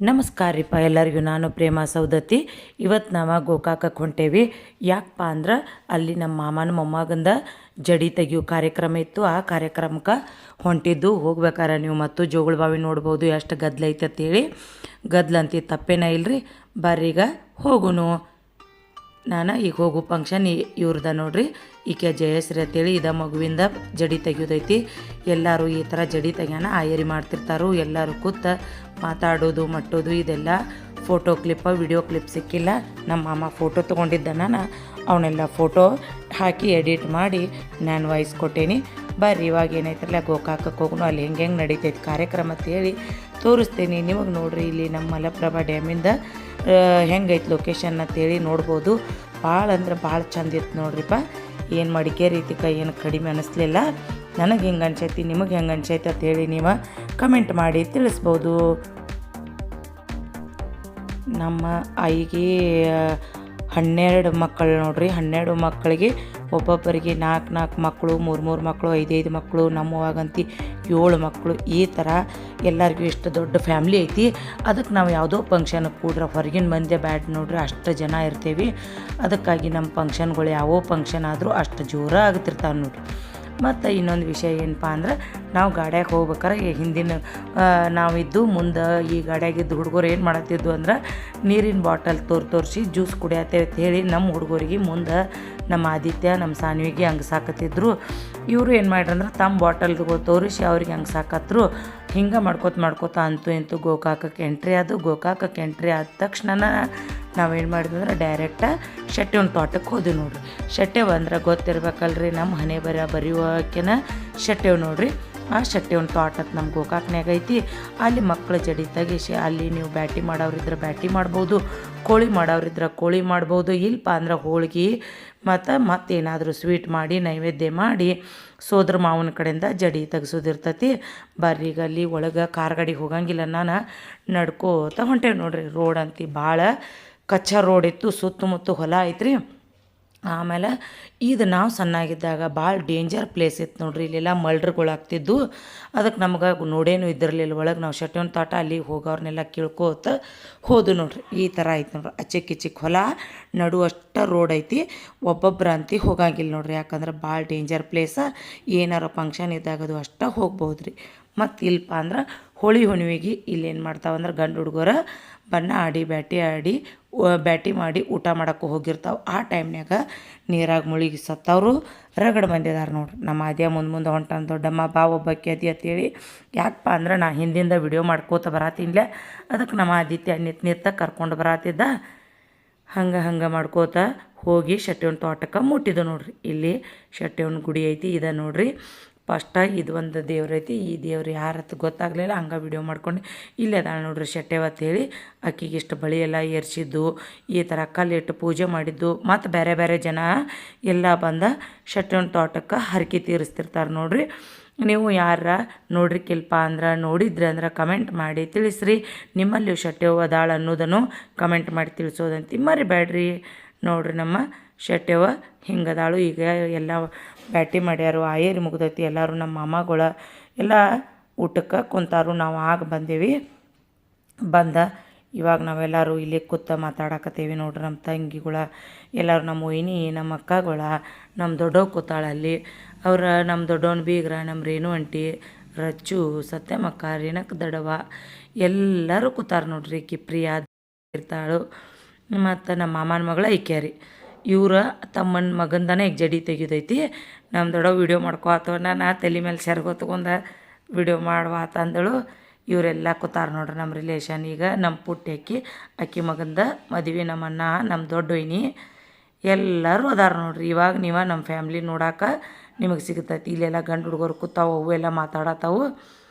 ನಮಸ್ಕಾರ ರೀಪ್ಪ ಎಲ್ಲರಿಗೂ. ನಾನು ಪ್ರೇಮ ಸೌದತ್ತಿ. ಇವತ್ತು ನಾವು ಗೋಕಾಕಕ್ಕೆ ಹೊಂಟೇವಿ. ಯಾಕಪ್ಪ ಅಂದ್ರೆ ಅಲ್ಲಿ ನಮ್ಮ ಮಾಮನ ಮೊಮ್ಮಗಂದ ಜಡಿ ತೆಗಿಯೋ ಕಾರ್ಯಕ್ರಮ ಇತ್ತು. ಆ ಕಾರ್ಯಕ್ರಮಕ್ಕೆ ಹೊಂಟಿದ್ದು. ಹೋಗ್ಬೇಕಾರೆ ನೀವು ಮತ್ತು ಜೋಗಳ ಬಾವಿ ನೋಡ್ಬೋದು ಎಷ್ಟು ಗದ್ದಲ ಐತೆ ಅಂತೇಳಿ. ಗದ್ದಲಂತಿ ತಪ್ಪೇನ ಇಲ್ರಿ, ಬರ್ರೀಗ ಹೋಗುನು. ನಾನು ಈಗ ಹೋಗೋ ಫಂಕ್ಷನ್ ಇವ್ರದ ನೋಡ್ರಿ. ಈಕೆ ಜಯಶ್ರೀ ಅಂತೇಳಿ ಇದ ಮಗುವಿಂದ ಜಡಿ ತೆಗಿಯೋದೈತಿ. ಎಲ್ಲರೂ ಈ ಥರ ಜಡಿ ತೆಗ್ಯಾನ ಆಯರಿ ಮಾಡ್ತಿರ್ತಾರೋ. ಎಲ್ಲರೂ ಕೂತ ಮಾತಾಡೋದು ಮಟ್ಟೋದು ಇದೆಲ್ಲ ಫೋಟೋ ಕ್ಲಿಪ್ಪ ವಿಡಿಯೋ ಕ್ಲಿಪ್ ಸಿಕ್ಕಿಲ್ಲ. ನಮ್ಮ ಮಾಮ ಫೋಟೋ ತೊಗೊಂಡಿದ್ದ, ನಾನು ಅವನ್ನೆಲ್ಲ ಫೋಟೋ ಹಾಕಿ ಎಡಿಟ್ ಮಾಡಿ ನಾನು ವಾಯ್ಸ್ ಕೊಟ್ಟೇನಿ. ಬರ್ರಿ ಇವಾಗ ಏನೈತ್ರಲ್ಲ ಗೋಕಾಕಕ್ಕೆ ಹೋಗೋಣ. ಅಲ್ಲಿ ಹೆಂಗೆ ನಡೀತೈತೆ ಕಾರ್ಯಕ್ರಮ ಅಂತೇಳಿ ತೋರಿಸ್ತೀನಿ ನಿಮಗೆ. ನೋಡ್ರಿ ಇಲ್ಲಿ ನಮ್ಮ ಮಲಪ್ರಭಾ ಡ್ಯಾಮಿಂದ ಹೆಂಗೈತೆ ಲೊಕೇಶನ್ ಅಂತೇಳಿ ನೋಡ್ಬೋದು. ಭಾಳ ಅಂದ್ರೆ ಭಾಳ ಚಂದ ಇತ್ತು ನೋಡ್ರಿಪ್ಪ. ಏನು ಮಡಿಕೇರಿ ರೀತಿಕ ಏನು ಕಡಿಮೆ ಅನ್ನಿಸ್ಲಿಲ್ಲ. ನನಗೆ ಹೆಂಗೆ ಅನ್ಸೈತಿ, ನಿಮಗೆ ಹೆಂಗೆ ಅನ್ಸೈತಿ ಅಂತೇಳಿ ನೀವು ಕಮೆಂಟ್ ಮಾಡಿ ತಿಳಿಸ್ಬೋದು. ನಮ್ಮ ಆಯಿಗೆ 12 ಮಕ್ಕಳು ನೋಡ್ರಿ. 12 ಮಕ್ಕಳಿಗೆ ಒಬ್ಬೊಬ್ಬರಿಗೆ 4 ಮಕ್ಕಳು, 3 ಮಕ್ಕಳು, 5 ಮಕ್ಕಳು, ನಮ್ಮವಾಗಂತಿ 7 ಮಕ್ಕಳು. ಈ ಥರ ಎಲ್ಲರಿಗೂ ಇಷ್ಟು ದೊಡ್ಡ ಫ್ಯಾಮ್ಲಿ ಐತಿ. ಅದಕ್ಕೆ ನಾವು ಯಾವುದೋ ಫಂಕ್ಷನ್ಗೆ ಕೂಡ್ರೆ ಹೊರಗಿನ ಮಂದಿ ಬ್ಯಾಡ್ ನೋಡ್ರಿ, ಅಷ್ಟು ಜನ ಇರ್ತೀವಿ. ಅದಕ್ಕಾಗಿ ನಮ್ಮ ಫಂಕ್ಷನ್ಗಳು ಯಾವೋ ಫಂಕ್ಷನ್ ಆದರೂ ಅಷ್ಟು ಜೋರ ಆಗ್ತಿರ್ತಾವೆ ನೋಡ್ರಿ. ಮತ್ತು ಇನ್ನೊಂದು ವಿಷಯ ಏನಪ್ಪ ಅಂದ್ರೆ, ನಾವು ಗಾಡ್ಯಾಗ ಹೋಗ್ಬೇಕಾರೆ ಹಿಂದಿನ ನಾವಿದ್ದು ಮುಂದೆ ಈ ಗಾಡ್ಯಾಗಿದ್ದು ಹುಡುಗರು ಏನು ಮಾಡತ್ತಿದ್ದು ಅಂದ್ರೆ ನೀರಿನ ಬಾಟಲ್ ತೋರಿಸಿ ಜ್ಯೂಸ್ ಕುಡಿಯತ್ತೇವೆ ಅಂತ ಹೇಳಿ ನಮ್ಮ ಹುಡುಗರಿಗೆ ಮುಂದೆ ನಮ್ಮ ಆದಿತ್ಯ ನಮ್ಮ ಸಾನ್ವಿಗೆ ಹಂಗೆ ಸಾಕತ್ತಿದ್ರು. ಇವರು ಏನು ಮಾಡ್ರಂದ್ರೆ ತಮ್ಮ ಬಾಟಲ್ಗಳು ತೋರಿಸಿ ಅವ್ರಿಗೆ ಹಂಗೆ ಸಾಕತ್ರು. ಹಿಂಗೆ ಮಾಡ್ಕೋತ ಅಂತೂ ಗೋಕಾಕಕ್ಕೆ ಎಂಟ್ರಿ ಆದ. ಗೋಕಾಕಕ್ಕೆ ಎಂಟ್ರಿ ಆದ ತಕ್ಷಣ ನಾವೇನು ಮಾಡಿದ್ವಿ ಅಂದ್ರೆ ಡೈರೆಕ್ಟ ಶೆಟ್ಟಿಯವನ ತೋಟಕ್ಕೆ ಹೋದ್ವಿ ನೋಡ್ರಿ. ಶೆಟ್ಟೆವ್ ಅಂದ್ರೆ ಗೊತ್ತಿರ್ಬೇಕಲ್ರಿ, ನಮ್ಮ ಹಣೆ ಬರೆಯುವಕ್ಕೆನ ಶೆಟ್ಟೆವ್ ನೋಡ್ರಿ. ಆ ಶೆಟ್ಟಿಯವನ ತೋಟಕ್ಕೆ ನಮ್ಮ ಗೋಕಾಕ್ನಾಗ ಐತಿ. ಅಲ್ಲಿ ಮಕ್ಕಳು ಜಡಿ ತೆಗಿಸಿ ಅಲ್ಲಿ ನೀವು ಬ್ಯಾಟಿ ಮಾಡೋರಿದ್ರೆ ಬ್ಯಾಟಿ ಮಾಡ್ಬೋದು, ಕೋಳಿ ಮಾಡೋರಿದ್ರೆ ಕೋಳಿ ಮಾಡ್ಬೋದು. ಇಲ್ಲಪ್ಪ ಅಂದ್ರೆ ಹೋಳ್ಗೆ ಮತ್ತೇನಾದರೂ ಸ್ವೀಟ್ ಮಾಡಿ ನೈವೇದ್ಯ ಮಾಡಿ ಸೋದ್ರ ಮಾವನ ಕಡೆಯಿಂದ ಜಡಿ ತೆಗ್ಸೋದಿರ್ತೈತಿ. ಬರ್ರೀಗ ಅಲ್ಲಿ ಒಳಗೆ ಕಾರ್ ಗಾಡಿ ಹೋಗಂಗಿಲ್ಲ, ನಾನು ನಡ್ಕೋತ ಹೊಂಟೇವಿ ನೋಡ್ರಿ. ರೋಡ್ ಅಂತಿ ಭಾಳ ಕಚ್ಚಾ ರೋಡ್ ಇತ್ತು, ಸುತ್ತಮುತ್ತ ಹೊಲ ಐತ್ರಿ. ಆಮೇಲೆ ಇದು ನಾವು ಸಣ್ಣಾಗಿದ್ದಾಗ ಭಾಳ ಡೇಂಜರ್ ಪ್ಲೇಸ್ ಇತ್ತು ನೋಡ್ರಿ. ಇಲ್ಲೆಲ್ಲ ಮಲ್ಡ್ರುಗಳಾಗ್ತಿದ್ದು. ಅದಕ್ಕೆ ನಮ್ಗೆ ನೋಡೇನು ಇದ್ದಿರಲಿಲ್ಲ ಒಳಗೆ. ನಾವು ಶೆಟ್ಟಿಯವನ ತೋಟ ಅಲ್ಲಿ ಹೋಗೋರ್ನೆಲ್ಲ ಕೇಳ್ಕೋತ ಹೋದು ನೋಡ್ರಿ. ಈ ಥರ ಐತೆ ನೋಡ್ರಿ. ಚಿಕ್ಕ ಹೊಲ ನಡುವಷ್ಟ ರೋಡ್ ಐತಿ. ಒಬ್ಬೊಬ್ರು ಅಂತಿ ಹೋಗಂಗಿಲ್ಲ ನೋಡ್ರಿ, ಯಾಕಂದ್ರೆ ಭಾಳ ಡೇಂಜರ್ ಪ್ಲೇಸ. ಏನಾರ ಫಂಕ್ಷನ್ ಇದ್ದಾಗ ಅದು ಅಷ್ಟೇ ಹೋಗ್ಬೋದು ರೀ. ಮತ್ತು ಇಲ್ಲಪ್ಪ ಅಂದ್ರೆ ಹೋಳಿ ಹುಣ್ಣಿಮೆಗೆ ಇಲ್ಲೇನು ಮಾಡ್ತಾವಂದ್ರೆ ಗಂಡು ಹುಡುಗರ ಬಣ್ಣ ಆಡಿ ಬ್ಯಾಟಿ ಮಾಡಿ ಊಟ ಮಾಡೋಕ್ಕೆ ಹೋಗಿರ್ತಾವೆ. ಆ ಟೈಮ್ನಾಗ ನೀರಾಗ ಮುಳುಗಿ ಸತ್ತವರು ರಗಡ್ ಬಂದಿದ್ದಾರೆ ನೋಡ್ರಿ. ನಮ್ಮ ಆದ್ಯ ಮುಂದೆ ಹೊಂಟಾನ. ದೊಡ್ಡಮ್ಮ ಬಾ ಒಬ್ಬಕ್ಕೆ ಅದಿ ಅಂತೇಳಿ. ಯಾಕಪ್ಪ ಅಂದ್ರೆ ನಾ ಹಿಂದಿಂದ ವಿಡಿಯೋ ಮಾಡ್ಕೋತ ಬರತ್ತಿನ್ಲೆ, ಅದಕ್ಕೆ ನಮ್ಮ ಆದಿತ್ಯ ನಿತ್ತ ಕರ್ಕೊಂಡು ಬರತ್ತಿದ್ದ. ಹಂಗೆ ಮಾಡ್ಕೋತ ಹೋಗಿ ಶೆಟ್ಟಿಯವನ ತೋಟಕ್ಕೆ ಮುಟ್ಟಿದ್ದು ನೋಡ್ರಿ. ಇಲ್ಲಿ ಶೆಟ್ಟಿಯವನ ಗುಡಿ ಐತಿ. ಇದೆ ನೋಡ್ರಿ. ಫಸ್ಟಾಗಿ ಇದು ಒಂದು ದೇವ್ರು ಐತಿ. ಈ ದೇವ್ರು ಯಾರತ್ತು ಗೊತ್ತಾಗಲಿಲ್ಲ, ಹಂಗೆ ವಿಡಿಯೋ ಮಾಡ್ಕೊಂಡು ಇಲ್ಲೇ ಅದಾಳ ನೋಡ್ರಿ ಶೆಟ್ಟೆವ ಅಂತೇಳಿ. ಅಕ್ಕಿಗೆ ಇಷ್ಟು ಬಳಿ ಎಲ್ಲ ಏರ್ಸಿದ್ದು, ಈ ಥರ ಕಲ್ಲಿಟ್ಟು ಪೂಜೆ ಮಾಡಿದ್ದು. ಮತ್ತು ಬೇರೆ ಜನ ಎಲ್ಲ ಬಂದ ಶೆಟ್ಟಿಯವನ ತೋಟಕ್ಕೆ ಹರಕೆ ತೀರಿಸ್ತಿರ್ತಾರೆ ನೋಡ್ರಿ. ನೀವು ಯಾರ ನೋಡ್ರಿಕಿಲ್ಪ ಅಂದ್ರೆ ನೋಡಿದ್ರಿ ಅಂದ್ರೆ ಕಮೆಂಟ್ ಮಾಡಿ ತಿಳಿಸ್ರಿ. ನಿಮ್ಮಲ್ಲಿ ಶೆಟ್ಟೆವ್ವ ಅದಾಳ ಅನ್ನೋದನ್ನು ಕಮೆಂಟ್ ಮಾಡಿ ತಿಳಿಸೋದಂತ ಮರಿಬೇಡ್ರಿ. ನೋಡ್ರಿ ನಮ್ಮ ಶೆಟ್ಟೆವ್ವ ಹಿಂಗದಾಳು. ಈಗ ಎಲ್ಲ ಬ್ಯಾಟಿ ಮಾಡ್ಯಾರು, ಆಯೇರಿ ಮುಗ್ದೈತಿ. ಎಲ್ಲರೂ ನಮ್ಮ ಮಾಮಗಳ ಎಲ್ಲ ಊಟಕ್ಕೆ ಕುಂತಾರು. ನಾವು ಆಗ ಬಂದೇವಿ. ಇವಾಗ ನಾವೆಲ್ಲರೂ ಇಲ್ಲಿ ಕೂತ ಮಾತಾಡಕತ್ತೇವಿ ನೋಡ್ರಿ. ನಮ್ಮ ತಂಗಿಗಳ ಎಲ್ಲರೂ, ನಮ್ಮ ವೈನಿ, ನಮ್ಮ ಅಕ್ಕಗಳ, ನಮ್ಮ ದೊಡ್ಡವ್ ಕೂತಾಳಲ್ಲಿ. ನಮ್ಮ ದೊಡ್ಡವನ ಬೀಗ್ರ, ನಮ್ಮ ರೇಣು ಅಂಟಿ, ರಚ್ಚು, ಸತ್ಯಮಕ್ಕ, ರೇಣಕ್ ದಡವ ಎಲ್ಲರೂ ಕೂತಾರ ನೋಡ್ರಿ. ಈಕಿ ಪ್ರಿಯಾ ಇರ್ತಾಳು. ಮತ್ತು ನಮ್ಮ ಮಾಮನ ಮಗಳ ಈಕ್ಯಾರಿ. ಇವ್ರ ತಮ್ಮನ ಮಗಂದನೇ ಈಗ ಜಡಿ ತೆಗಿದೈತಿ. ನಮ್ಮ ದೊಡ್ಡವ ವಿಡಿಯೋ ಮಾಡ್ಕೋ ನಾನು ತಲೆ ಮೇಲೆ ಸೆರಗೋ ತೊಗೊಂಡು ವಿಡಿಯೋ ಮಾಡುವ ಅಂತಂದಳು. ಇವರೆಲ್ಲ ಕೂತಾರ ನೋಡ್ರಿ ನಮ್ಮ ರಿಲೇಷನ್. ಈಗ ನಮ್ಮ ಪುಟ್ಟಿ ಅಕ್ಕಿ ಮಗಂದ ಮದುವೆ, ನಮ್ಮ ಅಣ್ಣ, ನಮ್ಮ ದೊಡ್ಡ ವೈನಿ ಎಲ್ಲರೂ ಅದಾರ ನೋಡ್ರಿ. ಇವಾಗ ನೀವು ನಮ್ಮ ಫ್ಯಾಮ್ಲಿ ನೋಡಾಕ ನಿಮಗೆ ಸಿಗ್ತೈತಿ. ಇಲ್ಲೆಲ್ಲ ಗಂಡು ಹುಡುಗರು ಕೂತಾವು, ಅವು ಎಲ್ಲ ಮಾತಾಡತ್ತಾವು.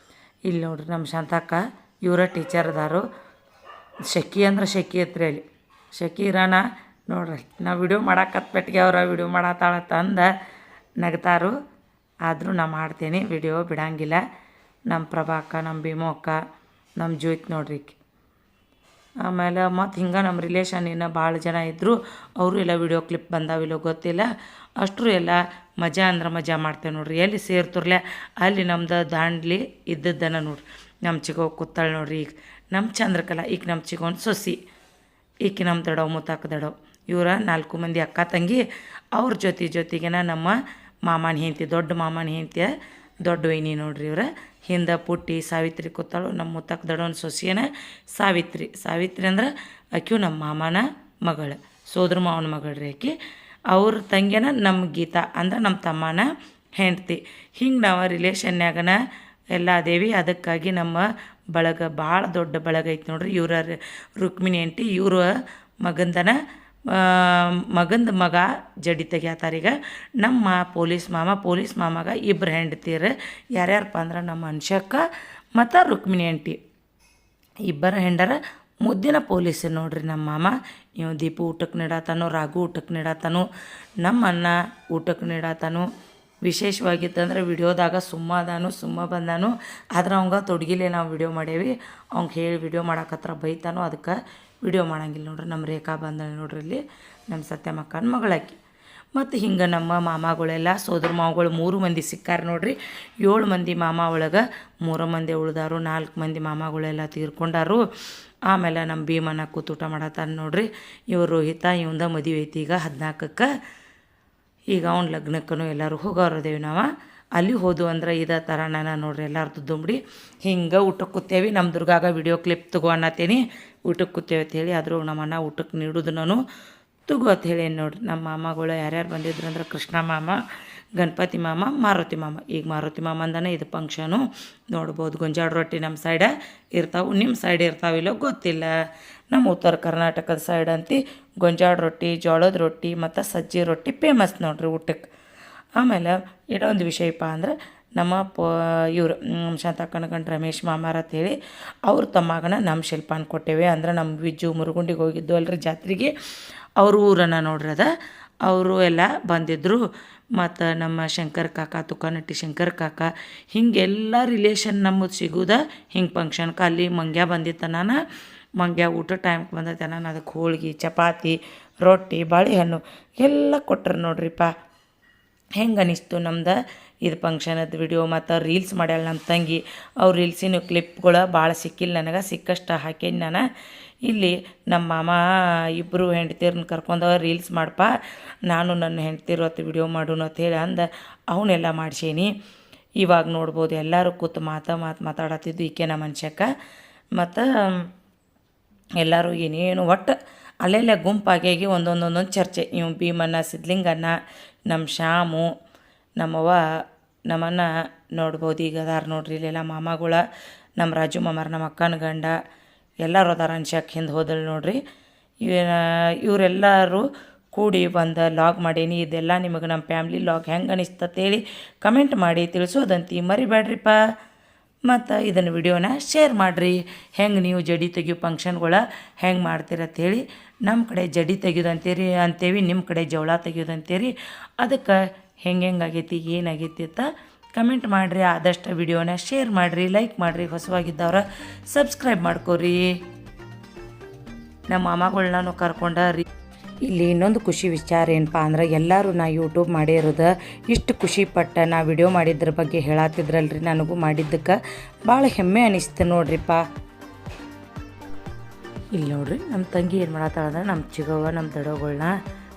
ಇಲ್ಲಿ ನೋಡ್ರಿ ನಮ್ಮ ಶಾಂತಕ್ಕ, ಇವರ ಟೀಚರ್ ಅದಾರು. ಶೆಕಿ ಅಂದ್ರೆ ಶೆಕಿ ಐತ್ರಿ ಅಲ್ಲಿ. ಶೆಕಿ ಇರಾನ ನೋಡ್ರಿ. ನಾವು ವಿಡಿಯೋ ಮಾಡಾಕತ್ಪೆಟ್ಟಿಗೆ ಅವರ ವಿಡಿಯೋ ಮಾಡತ್ತಾಳತ್ತ ಅಂದ ನಗ್ತಾರು. ಆದರೂ ನಾ ಮಾಡ್ತೀನಿ ವಿಡಿಯೋ, ಬಿಡಂಗಿಲ್ಲ. ನಮ್ಮ ಪ್ರಭಾಕ, ನಮ್ಮ ಭೀಮೋ ಅಕ್ಕ, ನಮ್ಮ ಜ್ಯೋತಿ ನೋಡ್ರಿ. ಆಮೇಲೆ ಮತ್ತು ಹಿಂಗೆ ನಮ್ಮ ರಿಲೇಷನ್ ಇನ್ನೂ ಭಾಳ ಜನ ಇದ್ದರು. ಅವರು ಎಲ್ಲ ವಿಡಿಯೋ ಕ್ಲಿಪ್ ಬಂದಾವಿಲ್ಲೋ ಗೊತ್ತಿಲ್ಲ. ಅಷ್ಟರು ಎಲ್ಲ ಮಜಾ ಅಂದ್ರೆ ಮಜಾ ಮಾಡ್ತೇವೆ ನೋಡ್ರಿ. ಎಲ್ಲಿ ಸೇರ್ತುರ್ಲೆ ಅಲ್ಲಿ ನಮ್ದು ದಾಂಡ್ಲಿ ಇದ್ದದ್ದನ ನೋಡ್ರಿ. ನಮ್ಮ ಚಿಕ್ಕ ಕೂತಾಳೆ ನೋಡ್ರಿ. ಈಗ ನಮ್ಮ ಚಂದ್ರಕಲಾ ಈಕೆ ನಮ್ಮ ಚಿಗೋನ್ ಸೊಸಿ, ಈಕೆ ನಮ್ಮ ದಡವ್ ಮುತ್ತಾಕ ದಡವ್, ಇವರ 4 ಮಂದಿ ಅಕ್ಕ ತಂಗಿ. ಅವ್ರ ಜೊತೆಗೇನ ನಮ್ಮ ಮಾಮನ ಹೆಂಡತಿ, ದೊಡ್ಡ ಮಾಮನ ಹೆಂಡತಿಯ ದೊಡ್ಡ ವೈನಿ ನೋಡ್ರಿ. ಇವ್ರ ಹಿಂದೆ ಪುಟ್ಟಿ ಸಾವಿತ್ರಿ ಕೂತಾಳು. ನಮ್ಮ ಮುತ್ತಕ್ಕ ದಡವನ ಸೊಸಿಯನ ಸಾವಿತ್ರಿ ಅಂದ್ರೆ ಆಕೆಯು ನಮ್ಮ ಮಾಮನ ಮಗಳು, ಸೋದರ ಮಾವನ ಮಗಳು ರೀ ಆಕೆ. ಅವ್ರ ತಂಗಿಯನ ನಮ್ಮ ಗೀತಾ ಅಂದ್ರೆ ನಮ್ಮ ತಮ್ಮನ ಹೆಂಡ್ತಿ. ಹಿಂಗೆ ನಾವು ರಿಲೇಷನ್ಯಾಗನ ಎಲ್ಲ ಅದೇವಿ. ಅದಕ್ಕಾಗಿ ನಮ್ಮ ಬಳಗ ಭಾಳ ದೊಡ್ಡ ಬಳಗ ಐತಿ ನೋಡ್ರಿ. ಇವರ ರುಕ್ಮಿಣಿ ಆಂಟಿ, ಇವ್ರ ಮಗಂದ ಮಗ ಜಡಿ ತೆಗ್ಯಾತಾರೀಗ. ನಮ್ಮ ಪೊಲೀಸ್ ಮಾಮಗ 2 ಹೆಂಡತೀರು. ಯಾರ್ಯಾರಪ್ಪ ಅಂದ್ರೆ ನಮ್ಮ ಅನ್ಶಕ್ಕ ಮತ್ತು ರುಕ್ಮಿಣಿ ಆಂಟಿ, 2 ಹೆಂಡರ ಮುದ್ದಿನ ಪೊಲೀಸರು ನೋಡ್ರಿ ನಮ್ಮ ಮಾಮ. ಇವ್ ದೀಪು ಊಟಕ್ಕೆ ನೀಡಾತಾನು, ರಾಘು ಊಟಕ್ಕೆ ನೀಡಾತಾನು, ನಮ್ಮ ಅಣ್ಣ ಊಟಕ್ಕೆ ನೀಡಾತಾನು. ವಿಶೇಷವಾಗಿತ್ತಂದ್ರೆ ವಿಡಿಯೋದಾಗ ಸುಮ್ಮ ಬಂದಾನು. ಆದ್ರೆ ಅವಂಗ ತೊಡಗಿಲೆ ನಾವು ವಿಡಿಯೋ ಮಾಡೇವಿ. ಅವ್ಗೆ ಹೇಳಿ ವಿಡಿಯೋ ಮಾಡಾಕತ್ರ ಬೈತಾನು, ಅದಕ್ಕೆ ವಿಡಿಯೋ ಮಾಡಂಗಿಲ್ಲ ನೋಡ್ರಿ. ನಮ್ಮ ರೇಖಾ ಬಂದಾಳೆ ನೋಡ್ರಿ ಇಲ್ಲಿ, ನಮ್ಮ ಸತ್ಯಮ್ಮಕ್ಕನ ಮಗಳಾಕಿ. ಮತ್ತು ಹಿಂಗೆ ನಮ್ಮ ಮಾಮಗಳೆಲ್ಲ ಸೋದರ ಮಾವಗಳು 3 ಮಂದಿ ಸಿಕ್ಕಾರ ನೋಡ್ರಿ. 7 ಮಂದಿ ಮಾಮ ಒಳಗೆ 3 ಮಂದಿ ಉಳ್ದಾರು, 4 ಮಂದಿ ಮಾಮಗಳೆಲ್ಲ ತೀರ್ಕೊಂಡಾರು. ಆಮೇಲೆ ನಮ್ಮ ಭೀಮನ ಕೂತೂಟ ಮಾಡತ್ತಾರ ನೋಡ್ರಿ. ಇವ್ರು ರೋಹಿತ, ಇವಂದ ಮದುವೆ ಐತಿ ಈಗ 14ಕ್ಕೆ. ಈಗ ಅವ್ನ ಲಗ್ನಕ್ಕೂ ಎಲ್ಲರೂ ಹೋಗೋರದೇವಿ ನಾವು. ಅಲ್ಲಿ ಹೋದು ಅಂದ್ರೆ ಇದೇ ಥರ ನಾನು ನೋಡ್ರಿ ಎಲ್ಲಾರ್ದು ದುಂಬಡಿ ಹಿಂಗೆ ಊಟಕ್ಕೆ ಕೂತೇವಿ. ನಮ್ಮ ದುರ್ಗಾಗ ವಿಡಿಯೋ ಕ್ಲಿಪ್ ತಗೋ ಅನ್ನತ್ತೇನಿ, ಊಟಕ್ಕೆ ಕೂತೇವೆ ಅಂಥೇಳಿ. ಆದರೂ ನಮ್ಮ ಅಣ್ಣ ಊಟಕ್ಕೆ ನೀಡೋದು ನಾನು ತಗೋ ಅಂತ ಹೇಳಿ ನೋಡ್ರಿ. ನಮ್ಮ ಮಾಮಗಳು ಯಾರ್ಯಾರು ಬಂದಿದ್ರು ಅಂದ್ರೆ ಕೃಷ್ಣ ಮಾಮ, ಗಣಪತಿ ಮಾಮ, ಮಾರುತಿ ಮಾಮ. ಈಗ ಮಾರುತಿ ಮಾಮಂದನೇ ಇದು ಫಂಕ್ಷನು ನೋಡ್ಬೋದು. ಗೊಂಜಾಳ ರೊಟ್ಟಿ ನಮ್ಮ ಸೈಡ ಇರ್ತಾವೆ, ನಿಮ್ಮ ಸೈಡ್ ಇರ್ತಾವಿಲ್ಲೋ ಗೊತ್ತಿಲ್ಲ. ನಮ್ಮ ಉತ್ತರ ಕರ್ನಾಟಕದ ಸೈಡ್ ಅಂತಿ ಗೊಂಜಾಳ ರೊಟ್ಟಿ, ಜೋಳದ ರೊಟ್ಟಿ ಮತ್ತು ಸಜ್ಜಿ ರೊಟ್ಟಿ ಫೇಮಸ್ ನೋಡ್ರಿ ಊಟಕ್ಕೆ. ಆಮೇಲೆ ಇನ್ನೊಂದು ವಿಷಯಪ್ಪ ಅಂದ್ರೆ ನಮ್ಮ ಇವರು ಶಾಂತಕ್ಕನ ಗಂಡ ರಮೇಶ್ ಮಾಮಾರ ಅಂತೇಳಿ ಅವ್ರ ತಮ್ಮಗನ ನಮ್ಮ ಶಿಲ್ಪಾನ ಕೊಟ್ಟೇವೆ. ಅಂದ್ರೆ ನಮ್ಮ ವಿಜ್ಜು ಮುರುಗುಂಡಿಗೆ ಹೋಗಿದ್ದು ಅಲ್ರಿ ಜಾತ್ರೆಗೆ, ಅವ್ರ ಊರನ್ನು ನೋಡ್ರಿ ಅದ. ಅವರು ಎಲ್ಲ ಬಂದಿದ್ದರು. ಮತ್ತು ನಮ್ಮ ಶಂಕರ್ ಕಾಕ, ತುಕಾನಟ್ಟಿ ಶಂಕರ್ ಕಾಕ, ಹಿಂಗೆಲ್ಲ ರಿಲೇಷನ್ ನಮ್ಮದು ಸಿಗೋದ ಹಿಂಗೆ ಫಂಕ್ಷನ್ಗೆ. ಅಲ್ಲಿ ಮಂಗ್ಯ ಬಂದಿತ್ತು, ನಾನು ಮಂಗ್ಯ ಊಟ ಟೈಮ್ಗೆ ಬಂದೈತೆ. ನಾನು ಅದಕ್ಕೆ ಹೋಳ್ಗೆ, ಚಪಾತಿ, ರೊಟ್ಟಿ, ಬಾಳೆಹಣ್ಣು ಎಲ್ಲ ಕೊಟ್ಟರು ನೋಡ್ರಿಪ್ಪ. ಹೆಂಗೆ ಅನಿಸ್ತು ನಮ್ದು ಇದು ಫಂಕ್ಷನದ್ದು ವಿಡಿಯೋ. ಮತ್ತು ರೀಲ್ಸ್ ಮಾಡ್ಯಾಳ ನಮ್ಮ ತಂಗಿ. ಅವ್ರ ರೀಲ್ಸಿನ ಕ್ಲಿಪ್ಗಳು ಭಾಳ ಸಿಕ್ಕಿಲ್ಲ ನನಗೆ, ಸಿಕ್ಕಷ್ಟು ಹಾಕೇನಿ ನಾನು. ಇಲ್ಲಿ ನಮ್ಮ ಮಾಮ 2 ಹೆಂಡ್ತೀರನ್ನ ಕರ್ಕೊಂಡು ರೀಲ್ಸ್ ಮಾಡಪ್ಪ, ನಾನು ನನ್ನ ಹೆಂಡ್ತಿರು ಹೊತ್ತು ವಿಡಿಯೋ ಮಾಡೋಣ ಅಂತ ಹೇಳಿ ಅಂದ ಅವನ್ನೆಲ್ಲ ಮಾಡ್ಸೀನಿ. ಇವಾಗ ನೋಡ್ಬೋದು ಎಲ್ಲರೂ ಕೂತು ಮಾತಾಡತ್ತಿದ್ದು ಈಕೆ ನಮ್ಮ ಮನುಷ್ಯಕ್ಕೆ. ಮತ್ತು ಎಲ್ಲರೂ ಏನೇನು ಒಟ್ಟು ಅಲ್ಲೆಲ್ಲ ಗುಂಪಾಗಿ ಒಂದೊಂದೊಂದೊಂದು ಚರ್ಚೆ. ಇವು ಭೀಮಣ್ಣ, ಸಿದ್ಲಿಂಗಣ್ಣ, ನಮ್ಮ ಶ್ಯಾಮು, ನಮ್ಮವ್ವ, ನಮ್ಮನ್ನ ನೋಡ್ಬೋದು. ಈಗ ಅದಾರ ನೋಡ್ರಿ ಇಲ್ಲೆಲ್ಲ ಮಾಮಗಳ. ನಮ್ಮ ರಾಜು ಮಾಮಾರ, ನಮ್ಮ ಅಕ್ಕನ ಗಂಡ ಎಲ್ಲರೂ ಅದಾರ. ಅನ್ಶಕ್ಕೆ ಹಿಂದೆ ಹೋದಳು ನೋಡ್ರಿ. ಇವರೆಲ್ಲರೂ ಕೂಡಿ ಒಂದು ಲಾಗ್ ಮಾಡೀನಿ. ಇದೆಲ್ಲ ನಿಮಗೆ ನಮ್ಮ ಫ್ಯಾಮ್ಲಿ ಲಾಗ್ ಹೆಂಗೆ ಅನಿಸ್ತಂತೇಳಿ ಕಮೆಂಟ್ ಮಾಡಿ ತಿಳಿಸೋದಂತಿ ಮರಿಬೇಡ್ರಿಪ್ಪ. ಮತ್ತು ಇದನ್ನು ವಿಡಿಯೋನ ಶೇರ್ ಮಾಡಿರಿ. ಹೆಂಗೆ ನೀವು ಜಡಿ ತೆಗಿಯೋ ಫಂಕ್ಷನ್ಗಳ ಹೆಂಗೆ ಮಾಡ್ತೀರಂತೇಳಿ. ನಮ್ಮ ಕಡೆ ಜಡಿ ತೆಗಿಯೋದು ಅಂತೇವಿ, ನಿಮ್ಮ ಕಡೆ ಜವಳ ತೆಗಿಯೋದು ಅಂತೇರಿ. ಅದಕ್ಕೆ ಹೆಂಗಾಗೈತಿ ಏನಾಗೈತಿ ಅಂತ ಕಮೆಂಟ್ ಮಾಡಿರಿ. ಆದಷ್ಟು ವಿಡಿಯೋನ ಶೇರ್ ಮಾಡಿರಿ, ಲೈಕ್ ಮಾಡಿರಿ. ಹೊಸವಾಗಿದ್ದವ್ರ ಸಬ್ಸ್ಕ್ರೈಬ್ ಮಾಡ್ಕೋರಿ. ನಮ್ಮ ಮಾಮಗಳನ್ನೂ ಕರ್ಕೊಂಡ್ರಿ. ಇಲ್ಲಿ ಇನ್ನೊಂದು ಖುಷಿ ವಿಚಾರ ಏನಪ್ಪ ಅಂದ್ರೆ ಎಲ್ಲರೂ ನಾ ಯೂಟ್ಯೂಬ್ ಮಾಡಿರೋದು ಇಷ್ಟು ಖುಷಿ ಪಟ್ಟ ನಾ ವಿಡಿಯೋ ಮಾಡಿದ್ರ ಬಗ್ಗೆ ಹೇಳತ್ತಿದ್ರಲ್ರಿ. ನನಗೂ ಮಾಡಿದ್ದಕ್ಕೆ ಭಾಳ ಹೆಮ್ಮೆ ಅನಿಸ್ತು ನೋಡ್ರಿಪ್ಪ. ಇಲ್ಲಿ ನೋಡ್ರಿ ನಮ್ಮ ತಂಗಿ ಏನು ಮಾಡತ್ತಾಳಂದ್ರೆ ನಮ್ಮ ಚಿಗವ್ವ, ನಮ್ಮ ದಡಗಳನ್ನ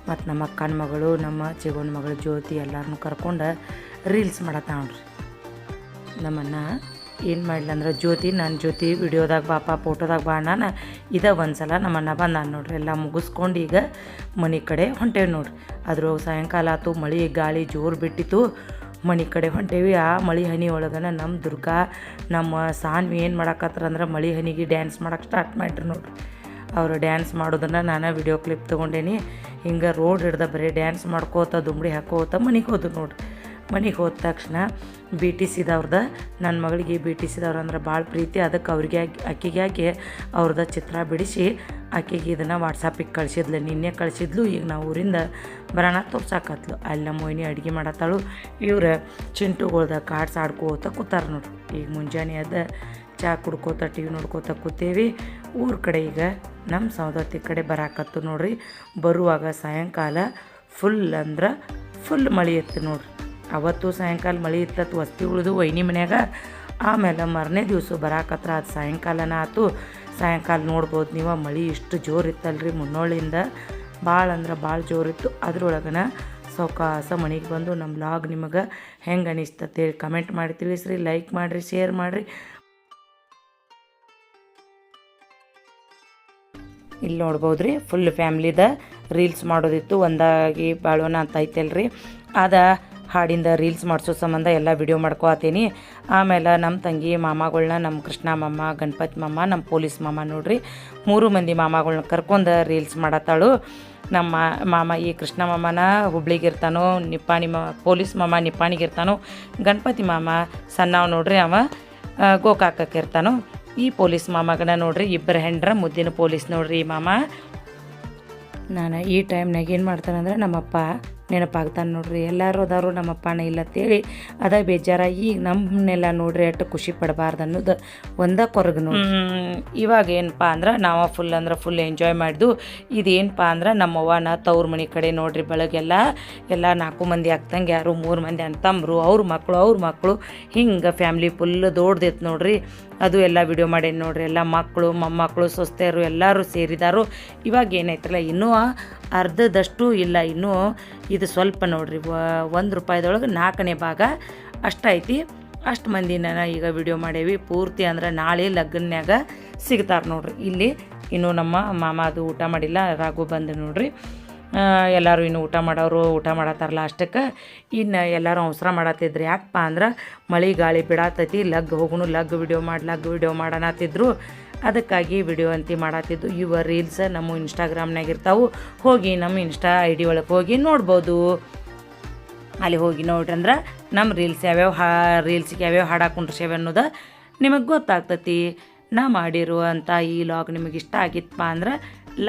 ಮತ್ತು ನಮ್ಮ ಅಕ್ಕನ ಮಗಳು, ನಮ್ಮ ಚಿಗೋನ ಮಗಳು ಜ್ಯೋತಿ ಎಲ್ಲರನ್ನೂ ಕರ್ಕೊಂಡು ರೀಲ್ಸ್ ಮಾಡತ್ತಾಳ ನೋಡ್ರಿ. ನಮ್ಮನ್ನ ಏನು ಮಾಡಲಂದ್ರೆ ಜ್ಯೋತಿ, ನನ್ನ ಜ್ಯೋತಿ ವಿಡಿಯೋದಾಗ ಬಾಪ, ಫೋಟೋದಾಗ ಬಾ. ನಾನು ಇದೇ ಒಂದು ಸಲ ನಮ್ಮನ್ನ ಬಂದ ನೋಡ್ರಿ. ಎಲ್ಲ ಮುಗಿಸ್ಕೊಂಡು ಈಗ ಮನೆ ಕಡೆ ಹೊಂಟೇವಿ ನೋಡ್ರಿ. ಆದರೂ ಸಾಯಂಕಾಲ ಆಯ್ತು, ಮಳೆ ಗಾಳಿ ಜೋರು ಬಿಟ್ಟಿತ್ತು. ಮನೆ ಕಡೆ ಹೊಂಟೇವಿ. ಆ ಮಳೆ ಹನಿ ಒಳಗನ ನಮ್ಮ ದುರ್ಗಾ, ನಮ್ಮ ಸಾನ್ವಿ ಏನು ಮಾಡಾಕತ್ರ ಅಂದ್ರೆ ಮಳೆ ಹನಿಗೆ ಡ್ಯಾನ್ಸ್ ಮಾಡಕ್ಕೆ ಸ್ಟಾರ್ಟ್ ಮಾಡಿರಿ ನೋಡ್ರಿ. ಅವರು ಡ್ಯಾನ್ಸ್ ಮಾಡೋದನ್ನು ನಾನು ವಿಡಿಯೋ ಕ್ಲಿಪ್ ತೊಗೊಂಡೇನಿ. ಹಿಂಗೆ ರೋಡ್ ಹಿಡ್ದ ಬರೀ ಡ್ಯಾನ್ಸ್ ಮಾಡ್ಕೋತ ದುಂಬಡಿ ಹಾಕೋತ ಮನೆಗೆ ಹೋದ್ರು ನೋಡ್ರಿ. ಮನೆಗೆ ಹೋದ ತಕ್ಷಣ ಬಿ ಟಿ ಸಿದವ್ರದ್ದು, ನನ್ನ ಮಗಳಿಗೆ ಬಿ ಟಿ ಸಿದವ್ರು ಅಂದ್ರೆ ಭಾಳ ಪ್ರೀತಿ. ಅದಕ್ಕೆ ಅವ್ರಿಗೆ ಅಕ್ಕಿಗೆ ಅವ್ರದ್ದು ಚಿತ್ರ ಬಿಡಿಸಿ ಆಕೆಗೆ ಇದನ್ನು ವಾಟ್ಸಪ್ಪಿಗೆ ಕಳಿಸಿದ್ಲು. ನಿನ್ನೆ ಕಳಿಸಿದ್ಲು. ಈಗ ನಾವು ಊರಿಂದ ಬರೋಣ ತೋರ್ಸಾಕತ್ಲು. ಅಲ್ಲಿ ನಮ್ಮ ಮೊಯ್ನಿ ಅಡುಗೆ ಮಾಡತ್ತಾಳು. ಇವ್ರು ಚಿಂಟುಗಳ್ದ ಕಾರ್ಡ್ಸ್ ಆಡ್ಕೋತ ಕೂತಾರ ನೋಡ್ರಿ. ಈಗ ಮುಂಜಾನೆ ಅದ ಚಹಾ ಕುಡ್ಕೋತ ಟಿ ವಿ ನೋಡ್ಕೋತ ಕೂತೇವಿ. ಊರ ಕಡೆ ಈಗ ನಮ್ಮ ಸೌದತ್ತಿ ಕಡೆ ಬರಾಕತ್ತು ನೋಡ್ರಿ. ಬರುವಾಗ ಸಾಯಂಕಾಲ ಫುಲ್ ಮಳೆ ಇತ್ತು ನೋಡ್ರಿ. ಅವತ್ತು ಸಾಯಂಕಾಲ ಮಳೆ ಇತ್ತತ್ತು, ವಸ್ತಿ ಉಳಿದು ವೈನಿ ಮನ್ಯಾಗ. ಆಮೇಲೆ ಮರನೇ ದಿವಸ ಬರಾಕತ್ರ ಅದು ಸಾಯಂಕಾಲನ ಆಯ್ತು. ಸಾಯಂಕಾಲ ನೋಡ್ಬೋದು ನೀವು ಮಳೆ ಇಷ್ಟು ಜೋರಿತ್ತಲ್ರಿ ಮುನ್ನೋಳಿಂದ ಭಾಳ ಅಂದ್ರೆ ಭಾಳ ಜೋರಿತ್ತು. ಅದ್ರೊಳಗನ ಸಾವಕಾಸ ಮನೆಗೆ ಬಂದು ನಮ್ಮ ವ್ಲಾಗ್ ನಿಮಗೆ ಹೆಂಗೆ ಅನಿಸ್ತಂತೇಳಿ ಕಮೆಂಟ್ ಮಾಡಿ ತಿಳಿಸ್ರಿ, ಲೈಕ್ ಮಾಡಿರಿ, ಶೇರ್ ಮಾಡಿರಿ. ಇಲ್ಲಿ ನೋಡ್ಬೋದು ರೀ ಫುಲ್ ಫ್ಯಾಮ್ಲಿದ ರೀಲ್ಸ್ ಮಾಡೋದಿತ್ತು. ಒಂದಾಗಿ ಬಾಳೋಣ ಅಂತ ಐತಲ್ರಿ, ಅದ ಹಾಡಿಂದ ರೀಲ್ಸ್ ಮಾಡಿಸೋ ಸಂಬಂಧ ಎಲ್ಲ ವಿಡಿಯೋ ಮಾಡ್ಕೊತೀನಿ. ಆಮೇಲೆ ನಮ್ಮ ತಂಗಿ ಮಾಮಗಳನ್ನ, ನಮ್ಮ ಕೃಷ್ಣ ಮಾಮ, ಗಣಪತಿ ಮಾಮ, ನಮ್ಮ ಪೊಲೀಸ್ ಮಾಮ ನೋಡ್ರಿ 3 ಮಂದಿ ಮಾಮಗಳನ್ನ ಕರ್ಕೊಂಡು ರೀಲ್ಸ್ ಮಾಡತ್ತಾಳು. ನಮ್ಮ ಮಾಮ ಈ ಕೃಷ್ಣ ಮಾಮನ ಹುಬ್ಳಿಗಿರ್ತಾನೋ, ಪೊಲೀಸ್ ಮಾಮ ನಿಪ್ಪಾಣಿಗಿರ್ತಾನೋ, ಗಣಪತಿ ಮಾಮ ಸಣ್ಣವ್ ನೋಡ್ರಿ ಅವ ಗೋಕಾಕಕ್ಕಿರ್ತಾನೋ. ಈ ಪೊಲೀಸ್ ಮಾಮಗನ ನೋಡ್ರಿ ಇಬ್ಬರು ಹೆಂಡ್ರ ಮುದ್ದಿನ ಪೊಲೀಸ್ ನೋಡ್ರಿ ಈ ಮಾಮ. ನಾನು ಈ ಟೈಮ್ನಾಗ ಏನು ಮಾಡ್ತಾನಂದ್ರೆ ನಮ್ಮಪ್ಪ ನೆನಪಾಗ್ತಾನೆ ನೋಡ್ರಿ. ಎಲ್ಲರೂ ಅದಾರು ನಮ್ಮಪ್ಪನ ಇಲ್ಲ ಅಂತೇಳಿ ಅದ ಬೇಜಾರ. ಈಗ ನಮ್ಮನ್ನೆಲ್ಲ ನೋಡ್ರಿ ಅಷ್ಟು ಖುಷಿ ಪಡಬಾರ್ದು ಅನ್ನೋದು ಒಂದೇ ಕೊರಗು ನೋಡಿ. ಇವಾಗ ಏನಪ್ಪ ಅಂದ್ರೆ ನಾವು ಫುಲ್ ಎಂಜಾಯ್ ಮಾಡಿದ್ದು. ಇದೇನಪ್ಪ ಅಂದ್ರೆ ನಮ್ಮವ್ವನ ತವ್ರ ಮನೆ ಕಡೆ ನೋಡ್ರಿ ಬೆಳಗ್ಗೆಲ್ಲ 4 ಮಂದಿ ಆಗ್ತಂಗೆ, ಯಾರು 3 ಮಂದಿ ಅಂತಂಬ್ರು, ಅವ್ರ ಮಕ್ಕಳು ಹಿಂಗೆ ಫ್ಯಾಮ್ಲಿ ಫುಲ್ ದೊಡ್ಡದೈತೆ ನೋಡ್ರಿ. ಅದು ಎಲ್ಲ ವಿಡಿಯೋ ಮಾಡೇನಿ ನೋಡ್ರಿ. ಎಲ್ಲ ಮಕ್ಕಳು ಮೊಮ್ಮಕ್ಕಳು ಸೊಸೆಯರು ಎಲ್ಲರೂ ಸೇರಿದಾರು. ಇವಾಗ ಏನೈತ್ರಲ್ಲ ಇನ್ನೂ ಅರ್ಧದಷ್ಟು ಇಲ್ಲ, ಇನ್ನೂ ಇದು ಸ್ವಲ್ಪ ನೋಡ್ರಿ ₹1 4ನೇ ಭಾಗ ಅಷ್ಟೈತಿ. ಅಷ್ಟು ಮಂದಿನ ಈಗ ವಿಡಿಯೋ ಮಾಡೇವಿ. ಪೂರ್ತಿ ಅಂದ್ರೆ ನಾಳೆ ಲಗ್ನ್ಯಾಗ ಸಿಗ್ತಾರೆ ನೋಡ್ರಿ. ಇಲ್ಲಿ ಇನ್ನೂ ನಮ್ಮ ಮಾಮ ಅದು ಊಟ ಮಾಡಿಲ್ಲ, ರಾಘು ಬಂದು ನೋಡ್ರಿ. ಎಲ್ಲರೂ ಇನ್ನು ಊಟ ಮಾಡತ್ತಾರಲ್ಲ ಅಷ್ಟಕ್ಕೆ. ಇನ್ನು ಎಲ್ಲರೂ ಅವಸರ ಮಾಡತ್ತಿದ್ರು. ಯಾಕಪ್ಪ ಅಂದ್ರೆ ಮಳೆ ಗಾಳಿ ಬಿಡಾತೈತಿ, ಲಗ್ ವಿಡಿಯೋ ಮಾಡನತ್ತಿದ್ರು. ಅದಕ್ಕಾಗಿ ವಿಡಿಯೋ ಅಂತ ಮಾಡತ್ತಿದ್ದು. ಇವ ರೀಲ್ಸ್ ನಮ್ಮ ಇನ್ಸ್ಟಾಗ್ರಾಮ್ನಾಗ ಇರ್ತಾವೆ, ಹೋಗಿ ನಮ್ಮ ಇನ್ಸ್ಟಾ ID ಒಳಗೆ ಹೋಗಿ ನೋಡ್ಬೋದು. ಅಲ್ಲಿ ಹೋಗಿ ನೋಡ್ರಿ ಅಂದ್ರೆ ನಮ್ಮ ರೀಲ್ಸಿಗೆ ಯಾವ್ಯಾವ ಹಾಡಾಕೊಂಡ್ರೆ ಅನ್ನೋದು ನಿಮಗೆ ಗೊತ್ತಾಗ್ತತಿ. ನಾ ಮಾಡಿರುವಂಥ ಈ ವ್ಲಾಗ್ ನಿಮಗೆ ಇಷ್ಟ ಆಗಿತ್ತಪ್ಪ ಅಂದ್ರೆ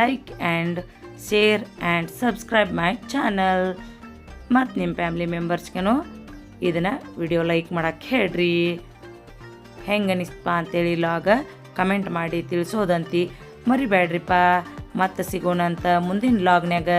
like and share and subscribe my channel. ಮತ್ತು ನಿಮ್ಮ ಫ್ಯಾಮ್ಲಿ ಮೆಂಬರ್ಸ್ಗೂ ಇದನ್ನು ವಿಡಿಯೋ ಲೈಕ್ ಮಾಡಕ್ಕೆ ಹೇಳ್ರಿ. ಹೆಂಗೆ ಅನಿಸ್ತಪ್ಪ ಅಂತೇಳಿ ವ್ಲಾಗ ಕಮೆಂಟ್ ಮಾಡಿ ತಿಳಿಸೋದಂತಿ ಮರಿಬೇಡ್ರಿಪ್ಪ. ಮತ್ತೆ ಸಿಗೋಣಂತ ಮುಂದಿನ ವ್ಲಾಗ್ನ್ಯಾಗ.